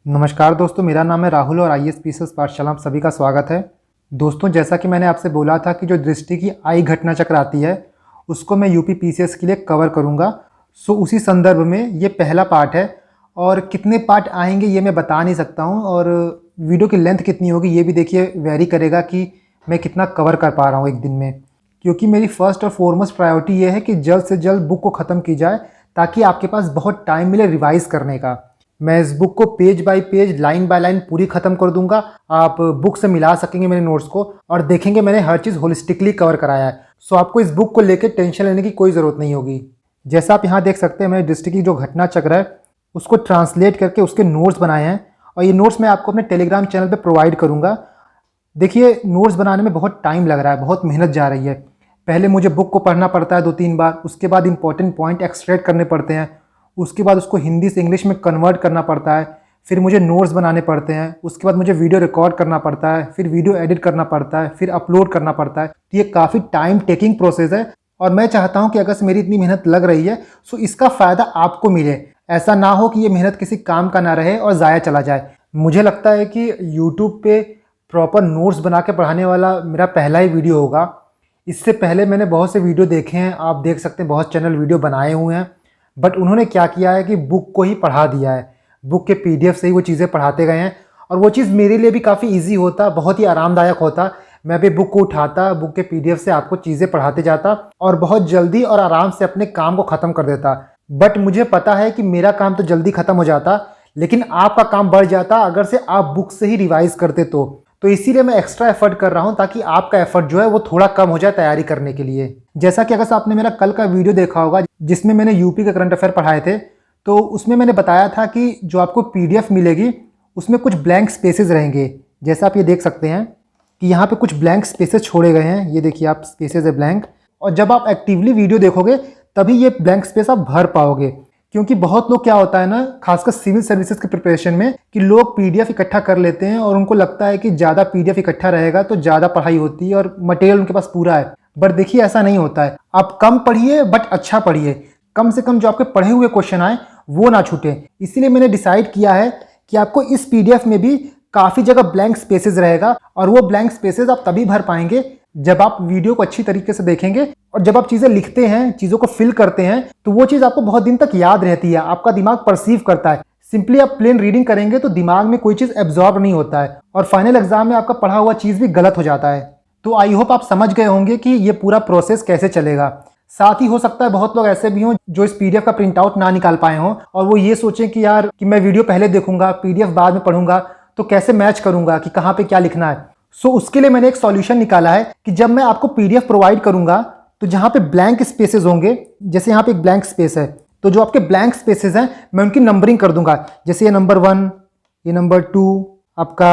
नमस्कार दोस्तों, मेरा नाम है राहुल और IAS PCS पाठशाला में सभी का स्वागत है। दोस्तों, जैसा कि मैंने आपसे बोला था कि जो दृष्टि की आई घटना चक्र आती है उसको मैं यूपी PCS के लिए कवर करूंगा। उसी संदर्भ में ये पहला पार्ट है और कितने पार्ट आएंगे ये मैं बता नहीं सकता हूँ, और वीडियो की लेंथ कितनी होगी ये भी देखिए वेरी करेगा कि मैं कितना कवर कर पा रहा हूँ एक दिन में, क्योंकि मेरी फर्स्ट और फॉरमोस्ट प्रायोरिटी ये है कि जल्द से जल्द बुक को ख़त्म की जाए ताकि आपके पास बहुत टाइम मिले रिवाइज़ करने का। मैं इस बुक को page bye page, line by line पूरी ख़त्म कर दूंगा। आप बुक से मिला सकेंगे मेरे नोट्स को और देखेंगे मैंने हर चीज़ होलिस्टिकली कवर कराया है। सो आपको इस बुक को लेकर टेंशन लेने की कोई ज़रूरत नहीं होगी। जैसा आप यहाँ देख सकते हैं, मैंने दृष्टि की जो घटना चक्र है उसको ट्रांसलेट करके उसके नोट्स बनाए हैं और ये नोट्स मैं आपको अपने टेलीग्राम चैनल पर प्रोवाइड करूँगा। देखिए, नोट्स बनाने में बहुत टाइम लग रहा है, बहुत मेहनत जा रही है। पहले मुझे बुक को पढ़ना पड़ता है 2-3 बार, उसके बाद इंपॉर्टेंट पॉइंट एक्सट्रैक्ट करने पड़ते हैं, उसके बाद उसको हिंदी से इंग्लिश में कन्वर्ट करना पड़ता है, फिर मुझे नोट्स बनाने पड़ते हैं, उसके बाद मुझे वीडियो रिकॉर्ड करना पड़ता है, फिर वीडियो एडिट करना पड़ता है, फिर अपलोड करना पड़ता है। तो ये काफ़ी टाइम टेकिंग प्रोसेस है और मैं चाहता हूँ कि अगर मेरी इतनी मेहनत लग रही है तो इसका फ़ायदा आपको मिले। ऐसा ना हो कि ये मेहनत किसी काम का ना रहे और ज़ाया चला जाए। मुझे लगता है कि यूट्यूब पे प्रॉपर नोट्स बना के पढ़ाने वाला मेरा पहला ही वीडियो होगा। इससे पहले मैंने बहुत से वीडियो देखे हैं, आप देख सकते हैं बहुत चैनल वीडियो बनाए हुए हैं, बट उन्होंने क्या किया है कि बुक को ही पढ़ा दिया है, बुक के PDF से ही वो चीज़ें पढ़ाते गए हैं और वो चीज़ मेरे लिए भी काफ़ी इजी होता, बहुत ही आरामदायक होता। मैं भी बुक को उठाता, बुक के PDF से आपको चीज़ें पढ़ाते जाता और बहुत जल्दी और आराम से अपने काम को ख़त्म कर देता। बट मुझे पता है कि मेरा काम तो जल्दी ख़त्म हो जाता, लेकिन आपका काम बढ़ जाता अगर से आप बुक से ही रिवाइज़ करते तो इसीलिए मैं एक्स्ट्रा एफर्ट कर रहा हूं ताकि आपका एफर्ट जो है वो थोड़ा कम हो जाए तैयारी करने के लिए। जैसा कि अगर आपने मेरा कल का वीडियो देखा होगा जिसमें मैंने यूपी के करंट अफेयर पढ़ाए थे, तो उसमें मैंने बताया था कि जो आपको PDF मिलेगी उसमें कुछ ब्लैंक स्पेसेस रहेंगे। जैसा आप ये देख सकते हैं कि यहाँ पे कुछ ब्लैंक स्पेसेस छोड़े गए हैं, ये देखिए आप स्पेसेस है ब्लैंक, और जब आप एक्टिवली वीडियो देखोगे तभी ये ब्लैंक स्पेस आप भर पाओगे। क्योंकि बहुत लोग क्या होता है ना, खासकर सिविल सर्विसेज के प्रिपरेशन में, कि लोग PDF इकट्ठा कर लेते हैं और उनको लगता है कि ज़्यादा PDF इकट्ठा रहेगा तो ज़्यादा पढ़ाई होती है और मटेरियल उनके पास पूरा है। बट देखिए ऐसा नहीं होता है। आप कम पढ़िए बट अच्छा पढ़िए, कम से कम जो आपके पढ़े हुए क्वेश्चन आए वो ना छूटे। इसीलिए मैंने डिसाइड किया है कि आपको इस PDF में भी काफ़ी जगह ब्लैंक स्पेसेस रहेगा और वो ब्लैंक स्पेसेस आप तभी भर पाएंगे जब आप वीडियो को अच्छी तरीके से देखेंगे और जब आप चीज़ें लिखते हैं, चीज़ों को फिल करते हैं, तो वो चीज़ आपको बहुत दिन तक याद रहती है, आपका दिमाग परसीव करता है। सिंपली आप प्लेन रीडिंग करेंगे तो दिमाग में कोई चीज़ एब्जॉर्ब नहीं होता है और फाइनल एग्जाम में आपका पढ़ा हुआ चीज़ भी गलत हो जाता है। तो आई होप आप समझ गए होंगे कि ये पूरा प्रोसेस कैसे चलेगा। साथ ही हो सकता है बहुत लोग ऐसे भी हों जो इस PDF का प्रिंट आउट ना निकाल पाए हों और वो ये सोचें कि यार कि मैं वीडियो पहले देखूंगा, PDF बाद में पढ़ूंगा, तो कैसे मैच करूंगा कि कहाँ पे क्या लिखना है। उसके लिए मैंने एक सॉल्यूशन निकाला है कि जब मैं आपको PDF प्रोवाइड करूंगा तो जहां पे ब्लैंक स्पेसेस होंगे, जैसे यहाँ पे एक ब्लैंक स्पेस है, तो जो आपके ब्लैंक स्पेसेस हैं मैं उनकी नंबरिंग कर दूंगा। जैसे ये नंबर 1, ये नंबर 2, आपका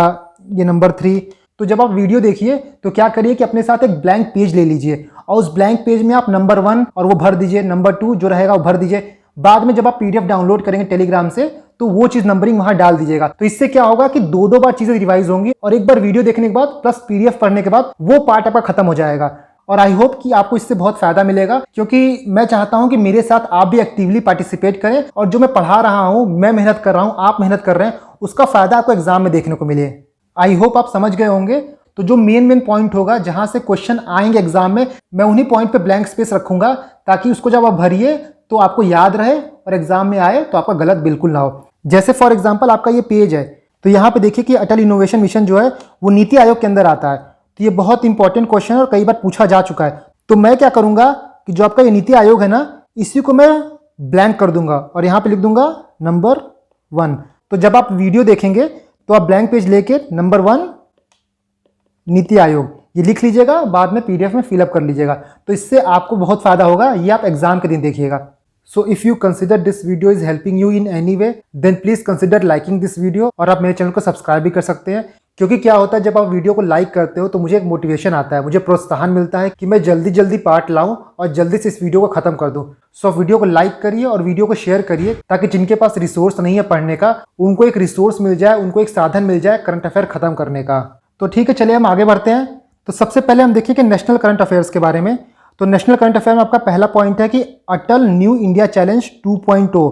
ये नंबर 3। तो जब आप वीडियो देखिए तो क्या करिए कि अपने साथ एक ब्लैंक पेज ले लीजिए और उस ब्लैंक पेज में आप नंबर 1 और वो भर दीजिए, नंबर 2 जो रहेगा वो भर दीजिए। बाद में जब आप PDF डाउनलोड करेंगे टेलीग्राम से तो वो चीज नंबरिंग वहां डाल दीजिएगा। तो इससे क्या होगा कि 2-2 बार चीजें रिवाइज होंगी और एक बार वीडियो देखने के बाद प्लस PDF पढ़ने के बाद वो पार्ट आपका खत्म हो जाएगा। और आई होप कि आपको इससे बहुत फायदा मिलेगा, क्योंकि मैं चाहता हूं कि मेरे साथ आप भी एक्टिवली पार्टिसिपेट करें और जो मैं पढ़ा रहा हूं, मैं मेहनत कर रहा हूं, आप मेहनत कर रहे हैं, उसका फायदा आपको एग्जाम में देखने को मिले। आई होप आप समझ गए होंगे। तो जो मेन पॉइंट होगा जहां से क्वेश्चन आएंगे एग्जाम में, मैं उन्हीं पॉइंट पे ब्लैंक स्पेस रखूंगा ताकि उसको जब आप भरिए तो आपको याद रहे और एग्जाम में आए तो आपका गलत बिल्कुल ना हो। जैसे फॉर एग्जांपल आपका ये पेज है, तो यहाँ पे देखिए कि अटल इनोवेशन मिशन जो है वो नीति आयोग के अंदर आता है। तो ये बहुत इंपॉर्टेंट क्वेश्चन है और कई बार पूछा जा चुका है। तो मैं क्या करूंगा कि जो आपका ये नीति आयोग है ना, इसी को मैं ब्लैंक कर दूंगा और यहाँ पे लिख दूंगा नंबर 1। तो जब आप वीडियो देखेंगे तो आप ब्लैंक पेज लेके नंबर 1 नीति आयोग ये लिख लीजिएगा, बाद में PDF में फिलअप कर लीजिएगा। तो इससे आपको बहुत फायदा होगा। ये आप एग्जाम के दिन देखिएगा। So if you consider this video is helping you in any way, then please consider liking this video। और आप मेरे चैनल को सब्सक्राइब भी कर सकते हैं, क्योंकि क्या होता है जब आप वीडियो को लाइक करते हो तो मुझे एक मोटिवेशन आता है, मुझे प्रोत्साहन मिलता है कि मैं जल्दी जल्दी पार्ट लाऊं और जल्दी से इस वीडियो को खत्म कर दूं। सो वीडियो को लाइक करिए और वीडियो को शेयर करिए ताकि जिनके पास रिसोर्स नहीं है पढ़ने का, उनको एक रिसोर्स मिल जाए, उनको एक साधन मिल जाए करंट अफेयर खत्म करने का। तो ठीक है, चलिए हम आगे बढ़ते हैं। तो सबसे पहले हम देखिए कि नेशनल करंट अफेयर्स के बारे में। तो नेशनल करंट अफेयर में आपका पहला पॉइंट है कि अटल न्यू इंडिया चैलेंज 2.0।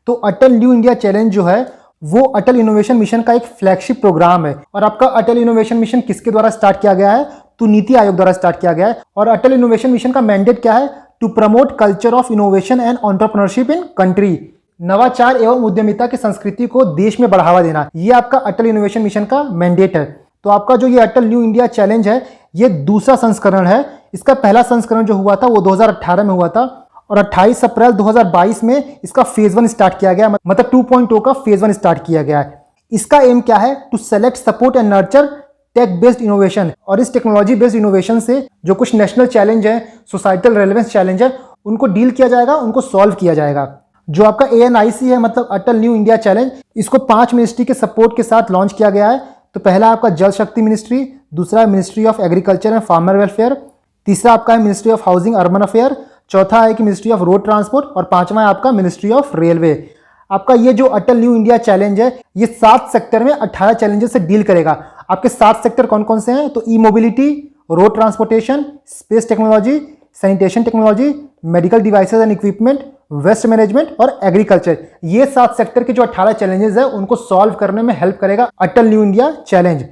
तो अटल न्यू इंडिया चैलेंज जो है वो अटल इनोवेशन मिशन का एक फ्लैगशिप प्रोग्राम है। और आपका अटल इनोवेशन मिशन किसके द्वारा स्टार्ट किया गया है? तो नीति आयोग द्वारा स्टार्ट किया गया है। और अटल इनोवेशन मिशन का मैंडेट क्या है? To promote culture of innovation and entrepreneurship in country. नवाचार एवं उद्यमिता की संस्कृति को देश में बढ़ावा देना, ये आपका अटल इनोवेशन मिशन का मैंडेट है। तो आपका जो ये अटल न्यू इंडिया चैलेंज है, ये दूसरा संस्करण है। इसका पहला संस्करण जो हुआ था वो 2018 में हुआ था और 28 अप्रैल 2022 में इसका फेज 1 स्टार्ट किया गया, मतलब 2.0 का फेज 1 स्टार्ट किया गया है। इसका एम क्या है? To select, support and nurture tech based innovation. और इस टेक्नोलॉजी बेस्ड इनोवेशन से जो कुछ नेशनल चैलेंज है, सोसाइटल रेलेवेंस चैलेंज है, उनको डील किया जाएगा, उनको सॉल्व किया जाएगा। जो आपका ANIC है, मतलब अटल न्यू इंडिया चैलेंज, इसको 5 मिनिस्ट्री के सपोर्ट के साथ लॉन्च किया गया है। तो पहला आपका जल शक्ति मिनिस्ट्री, दूसरा ministry of agriculture and farmer welfare, तीसरा आपका है ministry of housing urban affair, चौथा है कि मिनिस्ट्री ऑफ रोड ट्रांसपोर्ट और पांचवा है आपका मिनिस्ट्री ऑफ रेलवे। आपका ये जो अटल न्यू इंडिया चैलेंज है, ये 7 सेक्टर में 18 चैलेंजेस से डील करेगा। आपके 7 सेक्टर कौन कौन से हैं? तो E mobility, road transportation, space technology, sanitation technology, medical devices and equipment, waste management और एग्रीकल्चर। ये 7 सेक्टर के जो 18 चैलेंजेस है, उनको सॉल्व करने में हेल्प करेगा अटल न्यू इंडिया चैलेंज।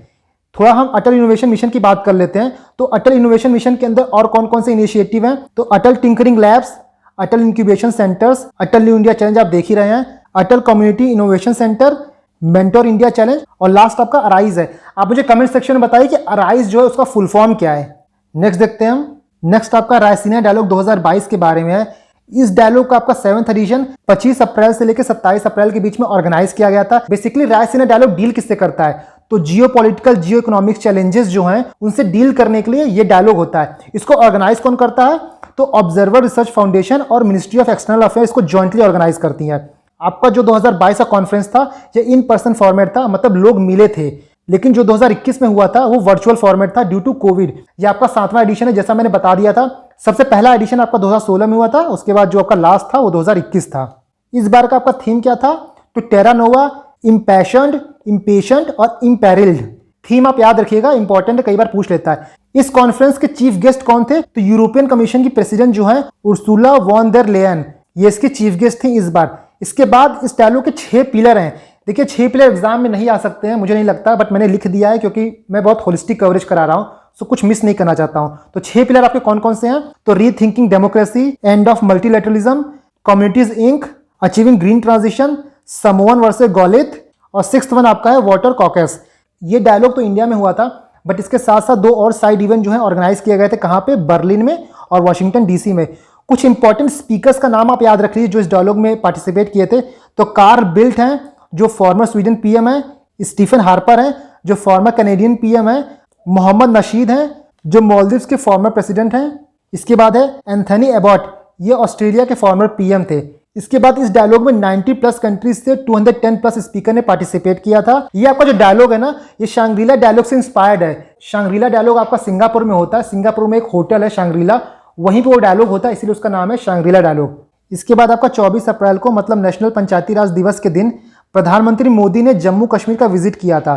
थोड़ा हम अटल इनोवेशन मिशन की बात कर लेते हैं। तो अटल इनोवेशन मिशन के अंदर और कौन कौन से इनिशिएटिव हैं? तो Atal tinkering labs, Atal incubation centers, Atal new India challenge आप देख ही रहे हैं, Atal community innovation center, mentor India challenge और लास्ट आपका अराइज है। आप मुझे कमेंट सेक्शन में बताइए कि अराइज जो है उसका फुल फॉर्म क्या है। नेक्स्ट देखते हैं हम। नेक्स्ट आपका रायसीना डायलॉग 2022 के बारे में है। इस डायलॉग का आपका 7th एडिशन 25 अप्रैल से लेकर 27 अप्रैल के बीच में ऑर्गेनाइज किया गया था। बेसिकली रायसीना डायलॉग डील किससे करता है? तो जियो पॉलिटिकल, जियो इकोनॉमिक चैलेंजेस जो हैं उनसे डील करने के लिए ये डायलॉग होता है। इसको ऑर्गेनाइज कौन करता है? तो ऑब्जर्वर रिसर्च फाउंडेशन और मिनिस्ट्री ऑफ एक्सटर्नल अफेयर्स को ज्वाइंटली ऑर्गेनाइज करती हैं। आपका जो 2022 का कॉन्फ्रेंस था, ये इन पर्सन फॉर्मेट था, मतलब लोग मिले थे। लेकिन जो 2021 में हुआ था वो वर्चुअल फॉर्मेट था ड्यू टू कोविड। ये आपका 7वां एडिशन है, जैसा मैंने बता दिया था। सबसे पहला एडिशन आपका 2016 में हुआ था, उसके बाद जो आपका लास्ट था वो 2021 था। इस बार का आपका थीम क्या था? तो टेरा नोवा, इम्पैशन्ड, इम्पेशेंट और इम्पेरिल्ड। थीम आप याद रखिएगा, इंपॉर्टेंट है, कई बार पूछ लेता है। इस कॉन्फ्रेंस के चीफ गेस्ट कौन थे? तो यूरोपियन कमीशन की प्रेसिडेंट जो है उर्सुला वॉन देर लेयन, ये इसके चीफ गेस्ट थे इस बार। इसके बाद इस डायलॉग के 6 पिलर हैं। देखिए 6 पिलर एग्जाम में नहीं आ सकते हैं, मुझे नहीं लगता, बट मैंने लिख दिया है क्योंकि मैं बहुत होलिस्टिक कवरेज करा रहा हूँ, सो कुछ मिस नहीं करना चाहता हूँ। तो 6 पिलर आपके कौन कौन से हैं? तो rethinking democracy, end of multilateralism, communities inc, achieving green transition, समोवन वर्सेस गॉलिथ और 6th वन आपका है वाटर कॉकस। ये डायलॉग तो इंडिया में हुआ था, बट इसके साथ साथ 2 और साइड इवेंट जो है ऑर्गेनाइज किए गए थे। कहाँ पे? बर्लिन में और वाशिंगटन DC में। कुछ इंपॉर्टेंट स्पीकर्स का नाम आप याद रख लीजिए जो इस डायलॉग में पार्टिसिपेट किए थे। तो कार्ल बिल्ट हैं जो फॉर्मर स्वीडन PM है, स्टीफन हार्पर हैं जो फॉर्मर कैनेडियन PM है, मोहम्मद नशीद हैं जो मालदीव्स के फॉर्मर प्रेसिडेंट हैं। इसके बाद है एंथनी एबॉट, ये ऑस्ट्रेलिया के फॉर्मर PM थे। इसके बाद इस डायलॉग में 90+ कंट्रीज से 210+ स्पीकर ने पार्टिसिपेट किया था। ये आपका जो डायलॉग है ना, ये शांग्रीला डायलॉग से इंस्पायर्ड है। शांग्रीला डायलॉग आपका सिंगापुर में होता है, सिंगापुर में एक होटल है शांग्रीला, वहीं पे वो डायलॉग होता है, इसीलिए उसका नाम है शांग्रीला डायलॉग। इसके बाद आपका 24 अप्रैल को, मतलब नेशनल पंचायती राज दिवस के दिन, प्रधानमंत्री मोदी ने जम्मू कश्मीर का विजिट किया था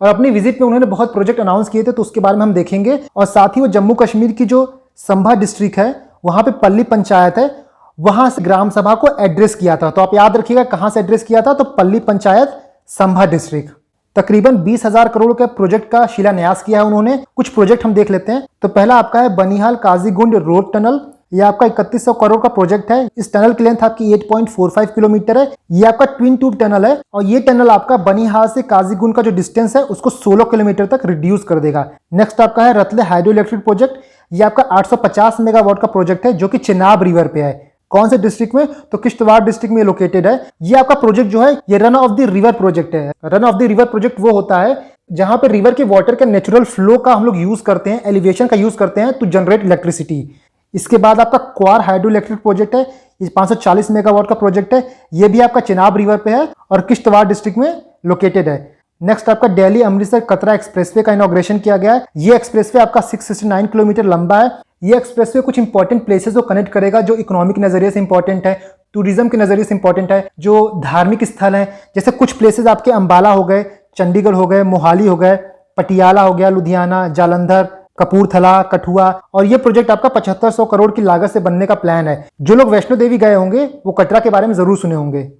और अपनी विजिट में उन्होंने बहुत प्रोजेक्ट अनाउंस किए थे, तो उसके बारे में हम देखेंगे। और साथ ही वो जम्मू कश्मीर की जो संभा डिस्ट्रिक्ट है, वहां पे पल्ली पंचायत है, वहां से ग्राम सभा को एड्रेस किया था। तो आप याद रखिएगा कहां से एड्रेस किया था, तो पल्ली पंचायत, संभा डिस्ट्रिक्ट। तकरीबन 20,000 करोड़ के प्रोजेक्ट का शिलान्यास किया है उन्होंने। कुछ प्रोजेक्ट हम देख लेते हैं। तो पहला आपका है बनिहाल काजीगुंड रोड टनल, ये आपका 3100 करोड़ का प्रोजेक्ट है। इस टनल की लेंथ आपकी 8.45 किलोमीटर है। ये आपका ट्विन ट्यूब टनल है और ये टनल आपका बनिहाल से काजीगुंड का जो डिस्टेंस है उसको 16 किलोमीटर तक रिड्यूस कर देगा। नेक्स्ट आपका है रतले हाइड्रो इलेक्ट्रिक प्रोजेक्ट, ये आपका 850 मेगावाट का प्रोजेक्ट है जो कि चिनाब रिवर पे है। कौन से डिस्ट्रिक्ट में? तो किश्तवाड़ डिस्ट्रिक्ट में लोकेटेड है। ये आपका प्रोजेक्ट जो है ये run of the river project है। Run of the river project वो होता है जहां पे रिवर के वाटर के नेचुरल फ्लो का हम लोग यूज करते हैं, एलिवेशन का यूज करते हैं टू जनरेट इलेक्ट्रिसिटी। इसके बाद आपका क्वार हाइड्रो इलेक्ट्रिक प्रोजेक्ट है, ये 540 मेगावाट का प्रोजेक्ट है। ये भी आपका चिनाब रिवर पे है और किश्तवाड़ डिस्ट्रिक्ट में लोकेटेड है। नेक्स्ट आपका दिल्ली अमृतसर कतरा एक्सप्रेसवे का इनॉग्रेशन किया गया है। ये एक्सप्रेसवे आपका 669 किलोमीटर लंबा है। ये एक्सप्रेसवे कुछ इंपॉर्टेंट प्लेसेस को कनेक्ट करेगा जो इकोनॉमिक नजरिए से इंपॉर्टेंट है, टूरिज्म के नजरिए से इंपॉर्टेंट है, जो धार्मिक स्थल है। जैसे कुछ प्लेसेस आपके अंबाला हो गए, चंडीगढ़ हो गए, मोहाली हो गए, पटियाला हो गया, लुधियाना, जालंधर, कपूरथला, कठुआ। और ये प्रोजेक्ट आपका 7500 करोड़ की लागत से बनने का प्लान है। जो लोग वैष्णो देवी गए होंगे वो कटरा के बारे में जरूर सुने होंगे।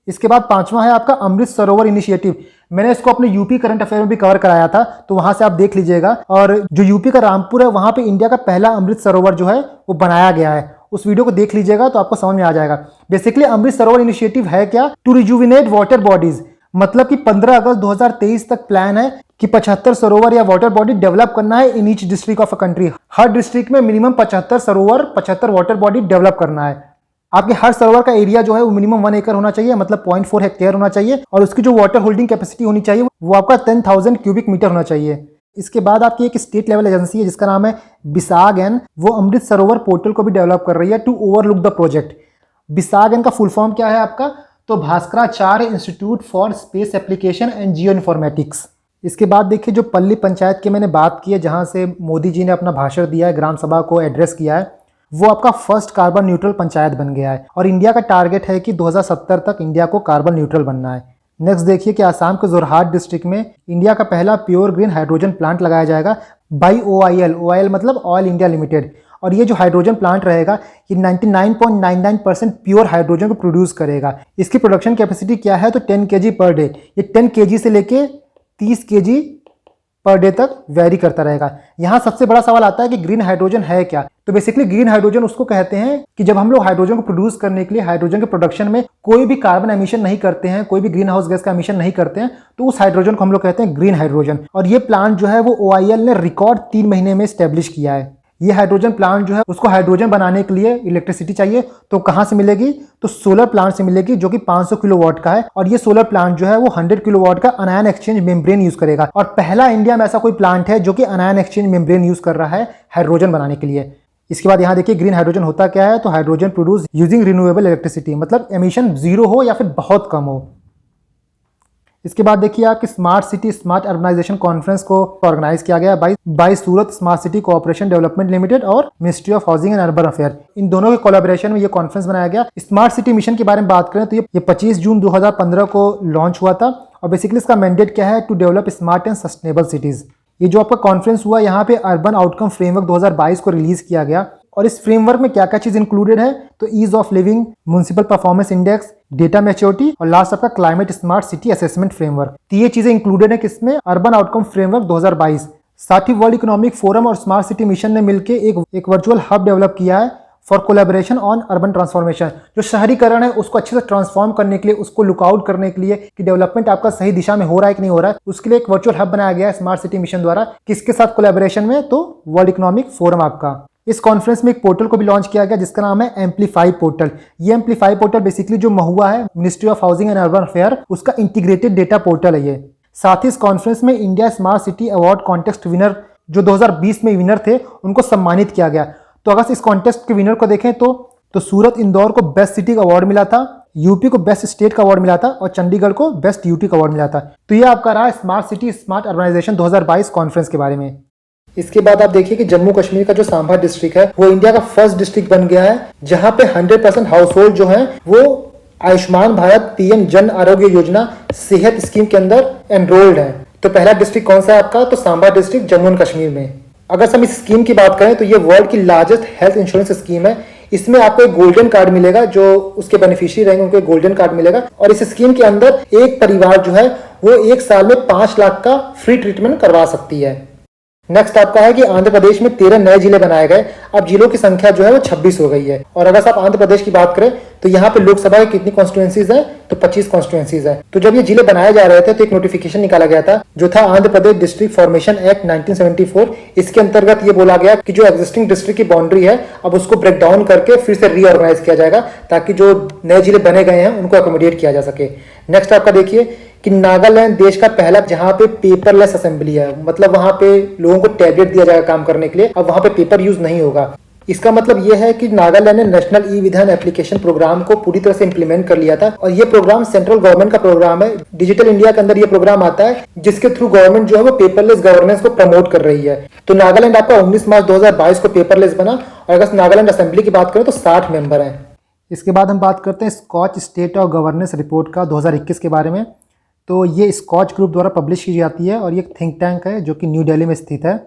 इसके बाद पांचवा है आपका अमृत सरोवर इनिशिएटिव। मैंने इसको अपने यूपी करंट अफेयर में भी कवर कराया था, तो वहां से आप देख लीजिएगा। और जो यूपी का रामपुर है वहां पे इंडिया का पहला अमृत सरोवर जो है वो बनाया गया है। उस वीडियो को देख लीजिएगा तो आपको समझ में आ जाएगा। बेसिकली अमृत सरोवर इनिशिएटिव है क्या? टू रिजुविनेट वाटर बॉडीज, मतलब कि 15 अगस्त 2023 तक प्लान है कि 75 सरोवर या वाटर बॉडी डेवलप करना है in each district of a country. Her district में मिनिमम 75 सरोवर, 75 वाटर बॉडी डेवलप करना है। आपके हर सरोवर का एरिया जो है वो मिनिमम 1 एकड़ होना चाहिए, मतलब 0.4 हेक्टेयर होना चाहिए। और उसकी जो वाटर होल्डिंग कैपेसिटी होनी चाहिए वो आपका 10,000 क्यूबिक मीटर होना चाहिए। इसके बाद आपकी एक स्टेट लेवल एजेंसी है जिसका नाम है बिसागन, वो अमृत सरोवर पोर्टल को भी डेवलप कर रही है टू ओवरलुक द प्रोजेक्ट। बिसागन का फुल फॉर्म क्या है आपका? तो Bhaskaracharya institute for space application and geo informatics. इसके बाद देखिए जो पल्ली पंचायत की मैंने बात की है, जहां से मोदी जी ने अपना भाषण दिया है, ग्राम सभा को एड्रेस किया है, वो आपका फर्स्ट कार्बन न्यूट्रल पंचायत बन गया है। और इंडिया का टारगेट है कि 2070 तक इंडिया को कार्बन न्यूट्रल बनना है। नेक्स्ट देखिए कि आसाम के जोरहाट डिस्ट्रिक्ट में इंडिया का पहला प्योर ग्रीन हाइड्रोजन प्लांट लगाया जाएगा बाई OIL। OIL मतलब ऑयल इंडिया लिमिटेड। और ये जो हाइड्रोजन प्लांट रहेगा ये 99.99% प्योर हाइड्रोजन को प्रोड्यूस करेगा। इसकी प्रोडक्शन कैपेसिटी क्या है? तो 10 kg पर डे। ये 10 kg से लेके 30 kg पर डे तक वेरी करता रहेगा। यहाँ सबसे बड़ा सवाल आता है कि ग्रीन हाइड्रोजन है क्या? तो बेसिकली ग्रीन हाइड्रोजन उसको कहते हैं कि जब हम लोग हाइड्रोजन को प्रोड्यूस करने के लिए हाइड्रोजन के प्रोडक्शन में कोई भी कार्बन एमिशन नहीं करते हैं, कोई भी ग्रीन हाउस गैस का एमिशन नहीं करते हैं, तो उस हाइड्रोजन को हम लोग कहते हैं ग्रीन हाइड्रोजन। और ये प्लांट जो है वो OIL ने रिकॉर्ड 3 महीने में स्टैब्लिश किया है। ये हाइड्रोजन प्लांट जो है उसको हाइड्रोजन बनाने के लिए इलेक्ट्रिसिटी चाहिए, तो कहां से मिलेगी? तो सोलर प्लांट से मिलेगी, जो कि 500 किलोवाट का है। और ये सोलर प्लांट जो है वो 100 किलोवाट का अनायन एक्सचेंज मेम्ब्रेन यूज करेगा। और पहला इंडिया में ऐसा कोई प्लांट है जो कि अनायन एक्सचेंज मेम्ब्रेन यूज कर रहा है हाइड्रोजन बनाने के लिए। इसके बाद यहाँ देखिए ग्रीन हाइड्रोजन होता क्या है? तो hydrogen produce using renewable electricity, मतलब एमिशन जीरो हो या फिर बहुत कम हो। इसके बाद देखिए आपकी smart city smart urbanization conference को ऑर्गेनाइज किया गया by Surat smart city cooperation development limited और ministry of housing and urban affair. इन दोनों के कोलैबोरेशन में ये कॉन्फ्रेंस बनाया गया। स्मार्ट सिटी मिशन के बारे में बात करें तो ये 25 जून 2015 को लॉन्च हुआ था। और बेसिकली इसका मैंडेट क्या है? To develop smart and sustainable cities. ये जो आपका कॉन्फ्रेंस हुआ, यहाँ पे अर्बन आउटकम फ्रेमवर्क 2022 को रिलीज किया गया। और इस फ्रेमवर्क में क्या क्या चीज इंक्लूडेड है? तो ease of living, municipal performance index, data maturity और लास्ट आपका climate smart city assessment framework. तो ये चीजें इंक्लूडेड है किसमें? Urban outcome framework 2022। साथ ही वर्ल्ड इकोनॉमिक फोरम और स्मार्ट सिटी मिशन ने मिलकर एक वर्चुअल हब डेवलप किया है for collaboration on urban transformation. जो शहरीकरण है उसको अच्छे से ट्रांसफॉर्म करने के लिए, उसको लुकआउट करने के लिए कि डेवलपमेंट आपका सही दिशा में हो रहा है कि नहीं हो रहा है, उसके लिए एक वर्चुअल हब बनाया गया है स्मार्ट सिटी मिशन द्वारा। किसके साथ कोलैबोरेशन में? तो वर्ल्ड इकोनॉमिक फोरम आपका। इस कॉन्फ्रेंस में एक पोर्टल को भी लॉन्च किया गया जिसका नाम है एम्पलीफाई पोर्टल। ये एम्पलीफाई पोर्टल बेसिकली जो महुआ है ministry of housing and urban affair, उसका इंटीग्रेटेड डेटा पोर्टल है ये। साथ ही इस कॉन्फ्रेंस में India smart city award contest winner जो 2020 में विनर थे उनको सम्मानित किया गया। तो अगर इस कॉन्टेस्ट के विनर को देखें तो सूरत इंदौर को बेस्ट सिटी का अवार्ड मिला था, यूपी को बेस्ट स्टेट का अवार्ड मिला था और चंडीगढ़ को बेस्ट यूटी का अवार्ड मिला था। तो ये आपका रहा smart city smart urbanization 2022 conference के बारे में। इसके बाद आप देखिए कि जम्मू कश्मीर का जो सांबा डिस्ट्रिक्ट है वो इंडिया का फर्स्ट डिस्ट्रिक्ट बन गया है जहां पे 100% हाउस होल्ड जो है वो आयुष्मान भारत PM जन आरोग्य योजना सेहत स्कीम के अंदर एनरोल्ड है। तो पहला डिस्ट्रिक्ट कौन सा है आपका? तो सांबा डिस्ट्रिक्ट जम्मू एंड कश्मीर में। अगर हम इस स्कीम की बात करें तो ये वर्ल्ड की लार्जेस्ट हेल्थ इंश्योरेंस स्कीम है। इसमें आपको एक गोल्डन कार्ड मिलेगा, जो उसके बेनिफिशियरी रहेंगे उनको एक गोल्डन कार्ड मिलेगा। और इस स्कीम के अंदर एक परिवार जो है वो 1 साल में 5 लाख का फ्री ट्रीटमेंट करवा सकती है। नेक्स्ट आपका है कि आंध्र प्रदेश में 13 नए जिले बनाए गए। अब जिलों की संख्या जो है वो 26 हो गई है। और अगर आप आंध्र प्रदेश की बात करें तो यहाँ पे लोकसभा की कितनी कॉन्स्टिट्यूएंसीज है? तो 25 कॉन्स्टिट्यूएंसीज है। तो जब ये जिले बनाए जा रहे थे तो एक नोटिफिकेशन निकाला गया था जो था Andhra Pradesh district formation act 1974। इसके अंतर्गत ये बोला गया कि जो एग्जिस्टिंग डिस्ट्रिक्ट की बाउंड्री है अब उसको ब्रेक डाउन करके फिर से रीऑर्गेनाइज किया जाएगा ताकि जो नए जिले बने गए हैं उनको अकोमोडेट किया जा सके। नेक्स्ट आपका देखिए कि नागालैंड देश का पहला जहां पे पेपरलेस असेंबली है, मतलब वहां पे लोगों को टैबलेट दिया जाएगा काम करने के लिए। अब वहां पे पेपर यूज नहीं होगा। इसका मतलब यह है कि नागालैंड ने नेशनल ई विधान एप्लीकेशन प्रोग्राम को पूरी तरह से इंप्लीमेंट कर लिया था। और ये प्रोग्राम सेंट्रल गवर्नमेंट का प्रोग्राम है। डिजिटल इंडिया के अंदर ये प्रोग्राम आता है जिसके थ्रू गवर्नमेंट जो है वो पेपरलेस गवर्नेंस को प्रमोट कर रही है। तो नागालैंड आपका 19 मार्च 2022 को पेपरलेस बना। और अगर नागालैंड असेंबली की बात करें तो 60 मेंबर हैं। इसके बाद हम बात करते हैं Skoch state of governance report का 2021 के बारे में। तो ये स्कॉच ग्रुप द्वारा पब्लिश की जाती है और ये एक थिंक टैंक है जो कि न्यू दिल्ली में स्थित है।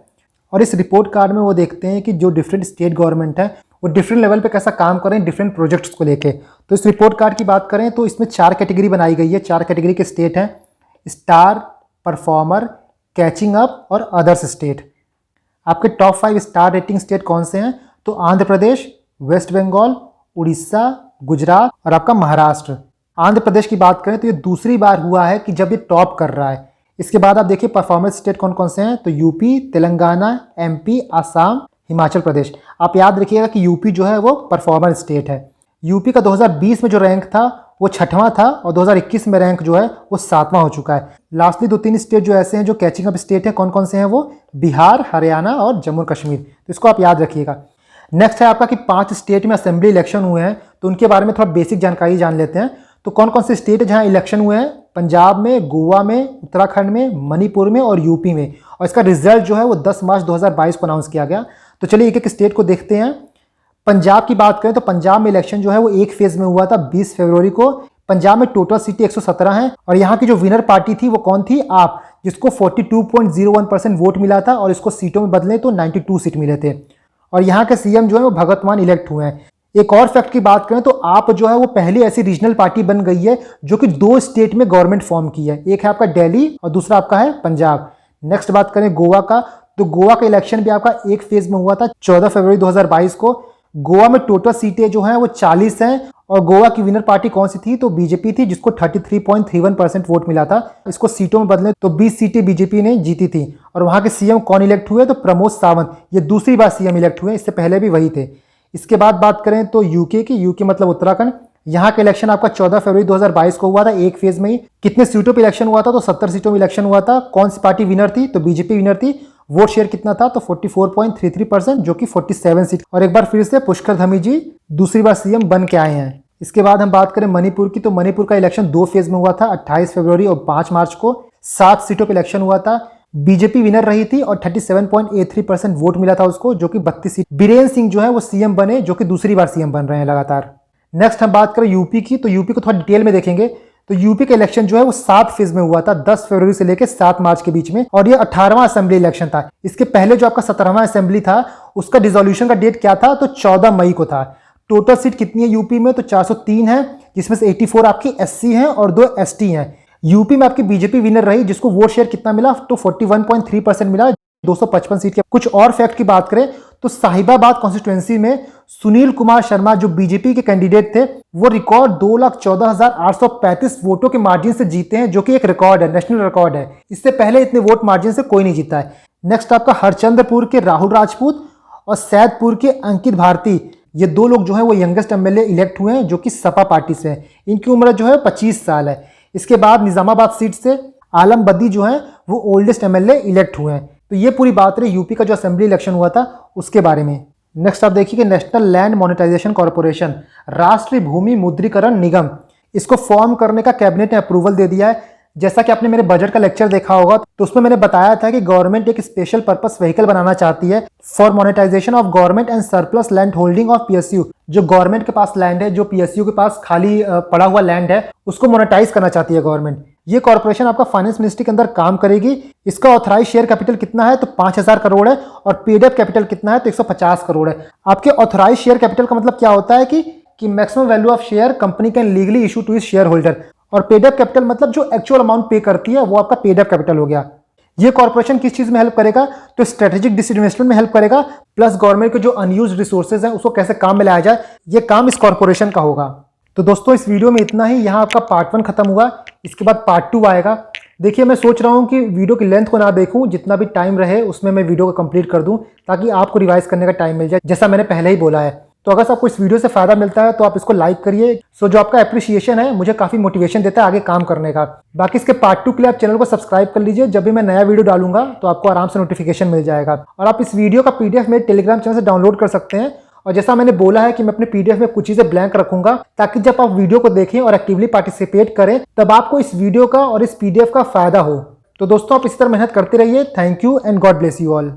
और इस रिपोर्ट कार्ड में वो देखते हैं कि जो डिफरेंट स्टेट गवर्नमेंट है वो डिफरेंट लेवल पे कैसा काम कर रहे हैं डिफरेंट प्रोजेक्ट्स को लेके। तो इस रिपोर्ट कार्ड की बात करें तो इसमें 4 कैटेगरी बनाई गई है। 4 कैटेगरी के स्टेट हैं, स्टार, परफॉर्मर, कैचिंग अप और अदर्स स्टेट। आपके टॉप 5 स्टार रेटिंग स्टेट कौन से हैं? तो आंध्र प्रदेश, वेस्ट बंगाल, उड़ीसा, गुजरात और आपका महाराष्ट्र। आंध्र प्रदेश की बात करें तो ये दूसरी बार हुआ है कि जब ये टॉप कर रहा है। इसके बाद आप देखिए परफॉर्मेंस स्टेट कौन कौन से हैं, तो यूपी, तेलंगाना, एमपी, असम, हिमाचल प्रदेश। आप याद रखिएगा कि यूपी जो है वो परफॉर्मर स्टेट है। यूपी का 2020 में जो रैंक था वो 6वां था और 2021 में रैंक जो है वो 7वां हो चुका है। लास्टली 2-3 स्टेट जो ऐसे हैं जो कैचिंग अप स्टेट है, कौन कौन से हैं वो? बिहार, हरियाणा और जम्मू कश्मीर। तो इसको आप याद रखिएगा। नेक्स्ट है आपका कि 5 स्टेट में असेंबली इलेक्शन हुए हैं, तो उनके बारे में थोड़ा बेसिक जानकारी जान लेते हैं। तो कौन कौन से स्टेट है जहां इलेक्शन हुए हैं? पंजाब में, गोवा में, उत्तराखंड में, मणिपुर में और यूपी में। और इसका रिजल्ट जो है वो 10 मार्च 2022 को अनाउंस किया गया। तो चलिए एक एक स्टेट को देखते हैं। पंजाब की बात करें तो पंजाब में इलेक्शन जो है वो एक फेज में हुआ था 20 फरवरी को। पंजाब में टोटल सीटें 117 हैं और यहाँ की जो विनर पार्टी थी वो कौन थी? आप, जिसको 42.01% वोट मिला था और इसको सीटों में बदले तो 92 सीट मिले थे। और यहाँ के सीएम जो है वो भगवंत मान इलेक्ट हुए हैं। एक और फैक्ट की बात करें तो आप जो है वो पहली ऐसी रीजनल पार्टी बन गई है जो कि 2 स्टेट में गवर्नमेंट फॉर्म की है। एक है आपका दिल्ली और दूसरा आपका है पंजाब। नेक्स्ट बात करें गोवा का, तो गोवा का इलेक्शन भी आपका एक फेज में हुआ था 14 फरवरी 2022 को। गोवा में टोटल सीटें जो हैं वो 40 हैं और गोवा की विनर पार्टी कौन सी थी? तो बीजेपी थी, जिसको 33.31% वोट मिला था। इसको सीटों में बदले तो 20 सीटें बीजेपी ने जीती थी। और वहां के सीएम कौन इलेक्ट हुए? तो प्रमोद सावंत, ये दूसरी बार सीएम इलेक्ट हुए, इससे पहले भी वही थे। इसके बाद बात करें तो यूके की, यूके मतलब उत्तराखंड। यहाँ का इलेक्शन आपका 14 फरवरी 2022 को हुआ था एक फेज में ही। कितने सीटों पर इलेक्शन हुआ था? तो 70 सीटों में इलेक्शन हुआ था। कौन सी पार्टी विनर थी? तो बीजेपी विनर थी। वोट शेयर कितना था? तो 44.33%, जो कि 47 सीट। और एक बार फिर से पुष्कर धामी जी दूसरी बार सीएम बन के आए हैं। इसके बाद हम बात करें मणिपुर की, तो मणिपुर का इलेक्शन 2 फेज में हुआ था 28 फरवरी और 5 मार्च को। 7 सीटों पर इलेक्शन हुआ था। बीजेपी विनर रही थी और 37.83% वोट मिला था उसको, जो कि 32 सीट। बीरेन सिंह जो है वो सीएम बने, जो कि दूसरी बार सीएम बन रहे हैं लगातार। नेक्स्ट हम बात करें यूपी की, तो यूपी को थोड़ा डिटेल में देखेंगे। तो यूपी का इलेक्शन जो है वो 7 फेज में हुआ था 10 फरवरी से लेकर 7 मार्च के बीच में, और ये 18वां असेंबली इलेक्शन था। इसके पहले जो आपका 17वां असेंबली था उसका डिसोल्यूशन का डेट क्या था? तो 14 मई को था। टोटल सीट कितनी है यूपी में? तो 403 है, जिसमें से 84 आपकी एससी हैं और 2 एसटी हैं। यूपी में आपकी बीजेपी विनर रही, जिसको वोट शेयर कितना मिला? तो 41.3% मिला, 255 सीट के। कुछ और फैक्ट की बात करें तो साहिबाबाद कॉन्स्टिट्यूएंसी में सुनील कुमार शर्मा जो बीजेपी के कैंडिडेट थे वो रिकॉर्ड 2,14,835 वोटों के मार्जिन से जीते हैं, जो कि एक रिकॉर्ड है, नेशनल रिकॉर्ड है। इससे पहले इतने वोट मार्जिन से कोई नहीं जीता है। नेक्स्ट आपका हरचंद्रपुर के राहुल राजपूत और सैदपुर के अंकित भारती, ये 2 लोग जो है वो यंगेस्ट एमएलए इलेक्ट हुए हैं, जो कि सपा पार्टी से हैं। इनकी उम्र जो है 25 साल है। इसके बाद निजामाबाद सीट से आलम बद्दी जो है वो ओल्डेस्ट एमएलए इलेक्ट हुए हैं। तो ये पूरी बात रही यूपी का जो असेंबली इलेक्शन हुआ था उसके बारे में। नेक्स्ट आप देखिए कि नेशनल लैंड मोनेटाइजेशन कॉर्पोरेशन, राष्ट्रीय भूमि मुद्रीकरण निगम, इसको फॉर्म करने का कैबिनेट ने अप्रूवल दे दिया है। जैसा कि आपने मेरे बजट का लेक्चर देखा होगा तो उसमें मैंने बताया था कि गवर्नमेंट एक स्पेशल पर्पस व्हीकल बनाना चाहती है for monetization of government and surplus land holding of PSU. जो गवर्नमेंट के पास लैंड है, जो पीएसयू के पास खाली पड़ा हुआ लैंड है, उसको मोनेटाइज करना चाहती है गवर्नमेंट। ये कॉर्पोरेशन आपका फाइनेंस मिनिस्ट्री के अंदर काम करेगी। इसका ऑथराइज शेयर कैपिटल कितना है? तो 5,000 करोड़ है। और पेड अप कैपिटल कितना है? तो 150 करोड़ है। आपके ऑथराइज शेयर कैपिटल का मतलब क्या होता है कि maximum value of share company can legally issue to its share holder. और पेड अप कैपिटल मतलब जो एक्चुअल अमाउंट पे करती है वो आपका पेड अप कैपिटल हो गया। ये कॉर्पोरेशन किस चीज में हेल्प करेगा? तो स्ट्रेटेजिक डिसइन्वेस्टमेंट में हेल्प करेगा, प्लस गवर्नमेंट के जो अनयूज्ड रिसोर्सेज हैं उसको कैसे काम में लाया जाए, ये काम इस कॉर्पोरेशन का होगा। तो दोस्तों इस वीडियो में इतना ही। यहाँ आपका पार्ट 1 खत्म हुआ, इसके बाद पार्ट 2 आएगा। देखिए मैं सोच रहा हूँ कि वीडियो की लेंथ को ना देखूँ, जितना भी टाइम रहे उसमें मैं वीडियो को कंप्लीट कर दूँ, ताकि आपको रिवाइज करने का टाइम मिल जाए, जैसा मैंने पहले ही बोला है। तो अगर आपको इस वीडियो से फायदा मिलता है तो आप इसको लाइक करिए। सो जो आपका एप्रिसिएशन है मुझे काफी मोटिवेशन देता है आगे काम करने का। बाकी इसके पार्ट 2 के लिए आप चैनल को सब्सक्राइब कर लीजिए। जब भी मैं नया वीडियो डालूंगा तो आपको आराम से नोटिफिकेशन मिल जाएगा। और आप इस वीडियो का पीडीएफ मेरे टेलीग्राम चैनल से डाउनलोड कर सकते हैं। और जैसा मैंने बोला है कि मैं अपने पीडीएफ में कुछ चीजें ब्लैंक रखूंगा, ताकि जब आप वीडियो को देखें और एक्टिवली पार्टिसिपेट करें तब आपको इस वीडियो का और इस पीडीएफ का फायदा हो। तो दोस्तों आप इसी तरह मेहनत करते रहिए। Thank you and God bless you all.